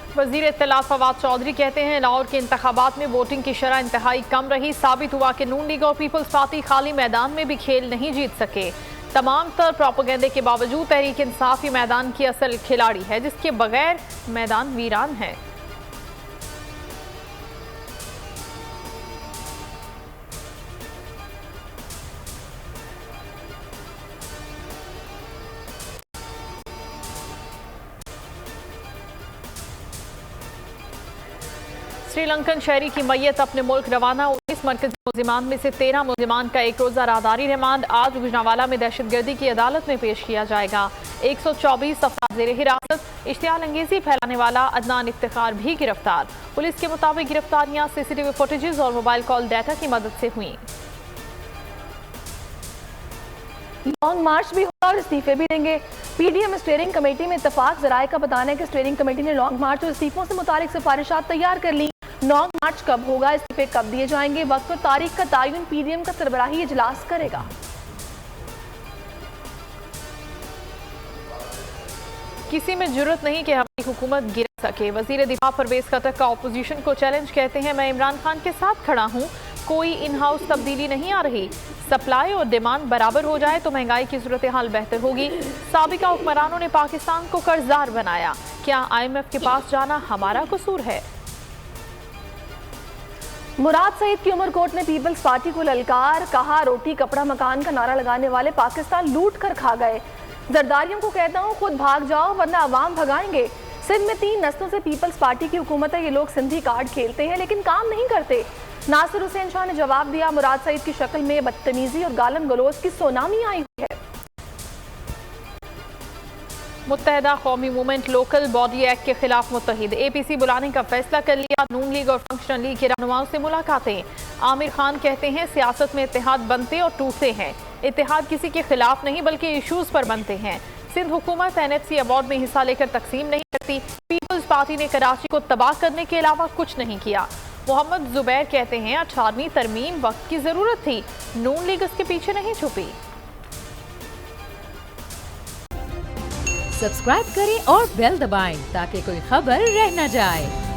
वजीर इत्तलात फवाद चौधरी कहते हैं लाहौर के इंतखाबात में वोटिंग की शरह इंतहाई कम रही। साबित हुआ कि नून लीग और पीपल्स पार्टी खाली मैदान में भी खेल नहीं जीत सके। तमाम तर प्रोपेगेंडे के बावजूद तहरीक इंसाफ ही मैदान की असल खिलाड़ी है, जिसके बगैर मैदान वीरान है। श्रीलंकन शहरी की मैयत अपने मुल्क रवाना। 19 मरकजी मुलजिमान में से 13 मुलजिमान का एक रोजा राहदारी रिमांड आज गुजरांवाला में दहशतगर्दी की अदालत में पेश किया जाएगा। 124 अफराद ज़ेरे हिरासत। इश्तियाल अंगेजी फैलाने वाला अदनान इफ्तिखार भी गिरफ्तार। पुलिस के मुताबिक गिरफ्तारियां सीसीटीवी फुटेजेस और मोबाइल कॉल डाटा की मदद से हुई। लॉन्ग मार्च भी होगा और इस्तीफे भी देंगे। पीडीएम स्टीयरिंग कमेटी में इत्तेफाक। जराये का बताना है कि स्टीयरिंग कमेटी ने लॉन्ग मार्च और इस्तीफों से मुतालिक सिफारिशात तैयार कर ली। लॉन्ग मार्च कब होगा, इस्तीफे कब दिए जाएंगे, वक्त और तारीख का तयन पीडीएम का सरबराही इजलास करेगा। किसी में जुर्रत नहीं कि हमारी हुकूमत गिर सके। वजीर दिफा परवेज खट्टर का अपोजिशन को चैलेंज। कहते हैं मैं इमरान खान के साथ खड़ा हूँ, कोई इन हाउस तब्दीली नहीं आ रही। सप्लाई और डिमांड बराबर हो जाए तो महंगाई की सूरत हाल बेहतर होगी। साबिका हुक्मरानों ने पाकिस्तान को कर्जदार बनाया। क्या IMF के पास जाना हमारा कसूर है? मुराद सईद की उमरकोट ने पीपल्स पार्टी को ललकार। कहा रोटी कपड़ा मकान का नारा लगाने वाले पाकिस्तान लूट कर खा गए। जरदारियों को कहता हूँ खुद भाग जाओ वरना अवाम भगाएंगे। सिंध में 3 नस्लों से पीपल्स पार्टी की हुकूमत है। ये लोग सिंधी कार्ड खेलते हैं लेकिन काम नहीं करते। नासिर हुसैन शाह ने जवाब दिया मुराद सईद की शक्ल में बदतमीजी और गालन गलोच की सुनामी आई हुई है। मुत्तहदा कौमी मूवमेंट लोकल बॉडी एक्ट के खिलाफ मुत्तहिद। APC बुलाने का फैसला कर लिया। नून लीग और फंक्शनल लीग के रहनुमाओं से मुलाकातें। आमिर खान कहते हैं सियासत में इत्तेहाद बनते और टूटते हैं। इत्तेहाद किसी के खिलाफ नहीं बल्कि इशूज पर बनते हैं। सिंध हुकूमत NFC अवार्ड में हिस्सा लेकर तकसीम नहीं करती। पीपल्स पार्टी ने कराची को तबाह करने के अलावा कुछ नहीं किया। मोहम्मद जुबैर कहते हैं 18वीं तरमीम वक्त की जरूरत थी, नून लीग इसके पीछे नहीं छुपी। सब्सक्राइब करें और बेल दबाएं ताकि कोई खबर रह न जाए।